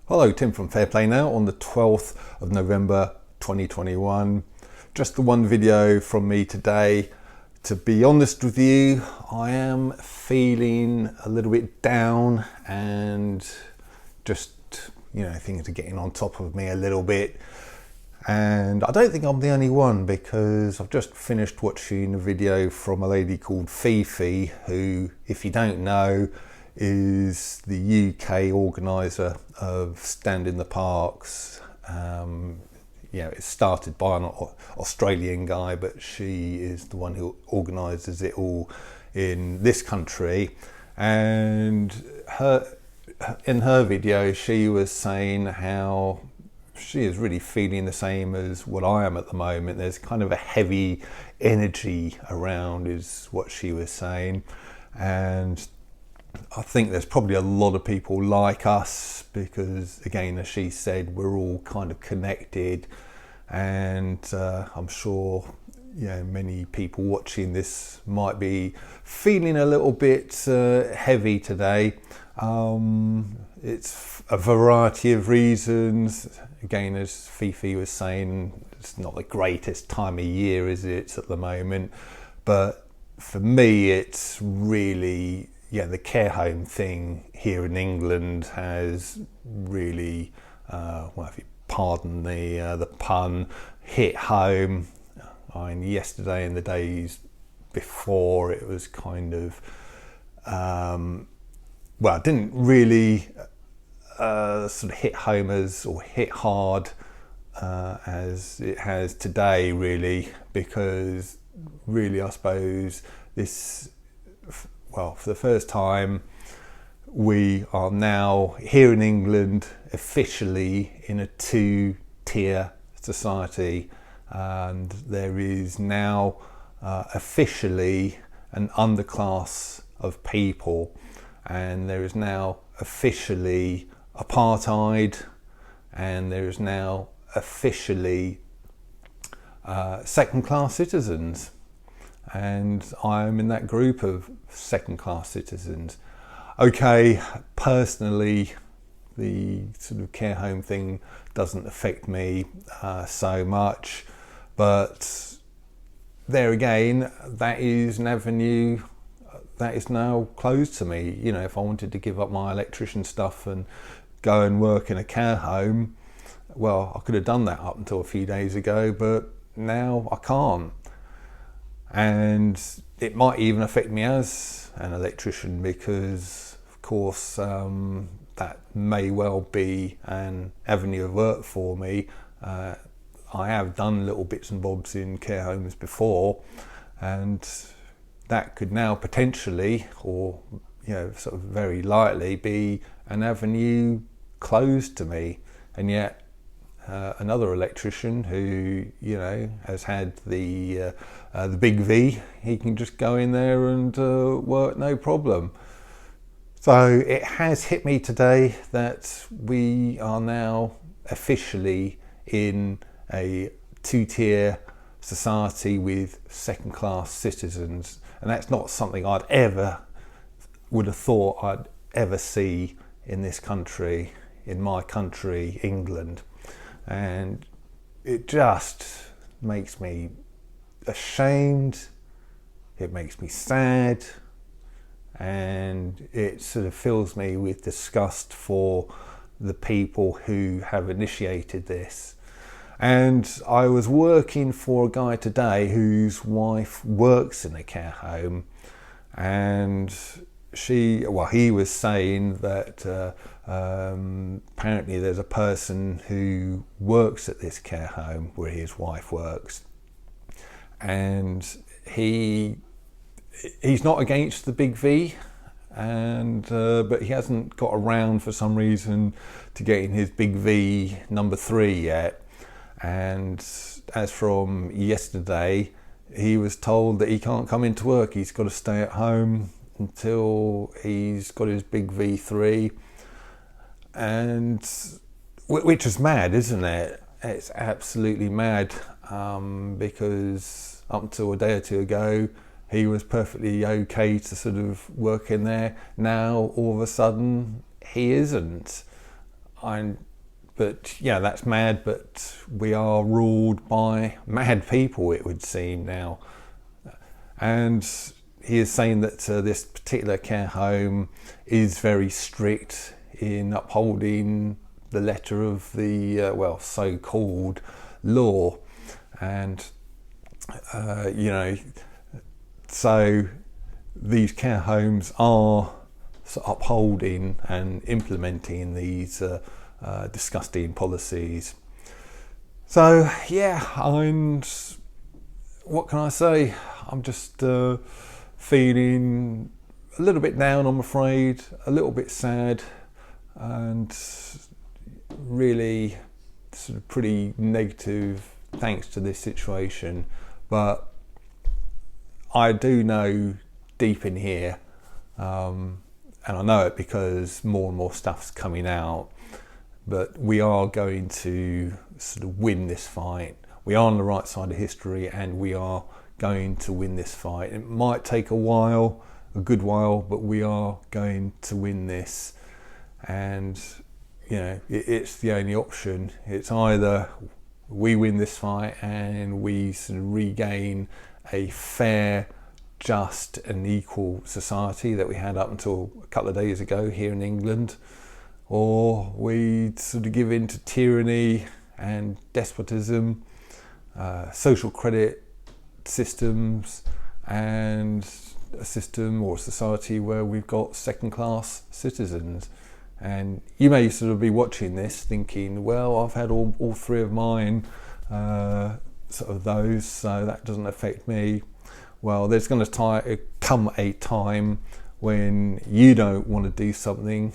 Hello, Tim from Fairplay Now on the 12th of November 2021. Just the one video from me today. To be honest with you, I am feeling a little bit down and just, things are getting on top of me a little bit. And I don't think I'm the only one, because I've just finished watching a video from a lady called Fifi, who, if you don't know, is the UK organiser of Stand in the Parks. It started by an Australian guy, but she is the one who organises it all in this country. And in her video, she was saying how she is really feeling the same as what I am at the moment. There's kind of a heavy energy around, is what she was saying. And I think there's probably a lot of people like us, because again, as she said, we're all kind of connected, and I'm sure many people watching this might be feeling a little bit heavy today. It's a variety of reasons. Again, as Fifi was saying, it's not the greatest time of year, is it, at the moment? But for me, it's really, the care home thing here in England has really, if you pardon the pun, hit home. Yesterday and the days before, it was kind of, it didn't really sort of hit home or hit hard as it has today, really, because really, I suppose for the first time, we are now here in England officially in a two-tier society, and there is now officially an underclass of people, and there is now officially apartheid, and there is now officially second-class citizens. And I'm in that group of second-class citizens. Okay, personally, the sort of care home thing doesn't affect me so much, but there again, that is an avenue that is now closed to me. If I wanted to give up my electrician stuff and go and work in a care home, well, I could have done that up until a few days ago, but now I can't. And it might even affect me as an electrician, because of course that may well be an avenue of work for me. I have done little bits and bobs in care homes before, and that could now potentially, or sort of very likely, be an avenue closed to me. And yet another electrician who has had the big V, he can just go in there and work no problem. So it has hit me today that we are now officially in a two-tier society with second-class citizens, and that's not something would have thought I'd ever see in this country, in my country, England. And it just makes me ashamed, it makes me sad, and it sort of fills me with disgust for the people who have initiated this. And I was working for a guy today whose wife works in a care home, and he was saying that apparently there's a person who works at this care home where his wife works, and he's not against the big V, and but he hasn't got around for some reason to getting his big V number 3 yet. And as from yesterday, he was told that he can't come into work. He's got to stay at home until he's got his big V3, and which is mad, isn't it? It's absolutely mad, because up until a day or two ago, he was perfectly okay to sort of work in there. Now, all of a sudden, he isn't. But yeah, that's mad. But we are ruled by mad people, it would seem now. And he is saying that this particular care home is very strict in upholding the letter of the so-called law, and so these care homes are upholding and implementing these disgusting policies. So yeah, what can I say? I'm just feeling a little bit down, I'm afraid, a little bit sad, and really sort of pretty negative thanks to this situation. But I do know deep in here, and I know it because more and more stuff's coming out, but we are going to sort of win this fight. We are on the right side of history, and we are going to win this fight. It might take a while, a good while, but we are going to win this. And it's the only option. It's either we win this fight and we sort of regain a fair, just and equal society that we had up until a couple of days ago here in England, or we sort of give in to tyranny and despotism, social credit systems, and a system or a society where we've got second-class citizens. And you may sort of be watching this thinking, well, I've had all three of mine, sort of those, so that doesn't affect me. Well, there's going to come a time when you don't want to do something,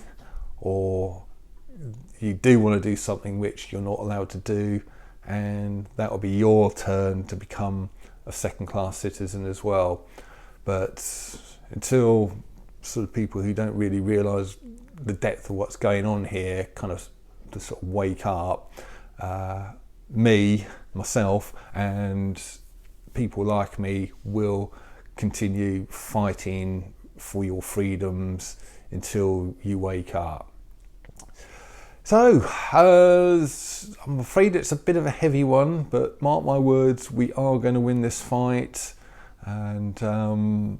or you do want to do something which you're not allowed to do, and that will be your turn to become a second-class citizen as well. But until sort of people who don't really realise the depth of what's going on here kind of to sort of wake up, myself and people like me will continue fighting for your freedoms until you wake up. So I'm afraid it's a bit of a heavy one, but mark my words, we are going to win this fight. And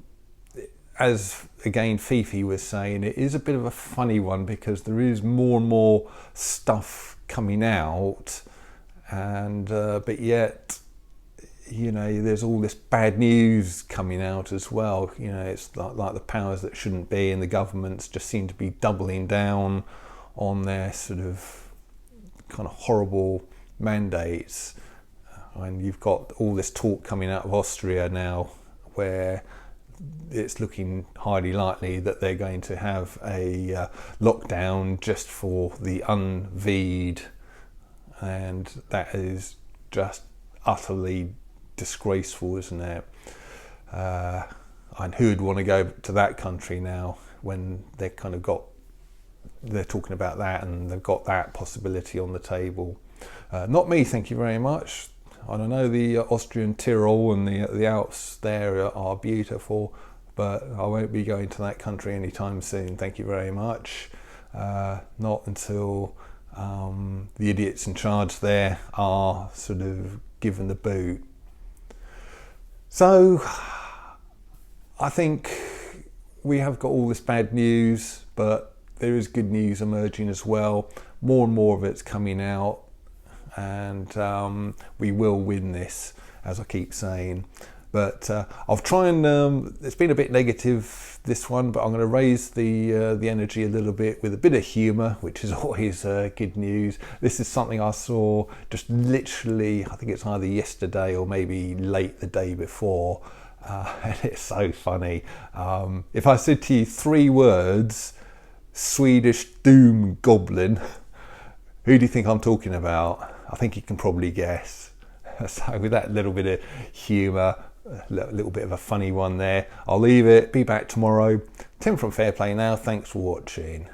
as again Fifi was saying, it is a bit of a funny one because there is more and more stuff coming out, and but yet there's all this bad news coming out as well. It's like the powers that shouldn't be and the governments just seem to be doubling down on their sort of kind of horrible mandates. And you've got all this talk coming out of Austria now, where it's looking highly likely that they're going to have a lockdown just for the unV'd, and that is just utterly disgraceful, isn't it? And who would want to go to that country now when they're talking about that and they've got that possibility on the table? Not me, thank you very much. I don't know, the Austrian Tyrol and the Alps there are beautiful, but I won't be going to that country anytime soon, thank you very much. Not until the idiots in charge there are sort of given the boot. So I think we have got all this bad news, but there is good news emerging as well. More and more of it's coming out, and we will win this, as I keep saying. But I'll try and it's been a bit negative, this one, but I'm going to raise the energy a little bit with a bit of humour, which is always good news. This is something I saw just literally, I think it's either yesterday or maybe late the day before, and it's so funny. If I said to you 3 words, Swedish doom goblin, who do you think I'm talking about? I think you can probably guess. So with that little bit of humour, a little bit of a funny one there, I'll leave it. Be back tomorrow. Tim from Fair Play Now. Thanks for watching.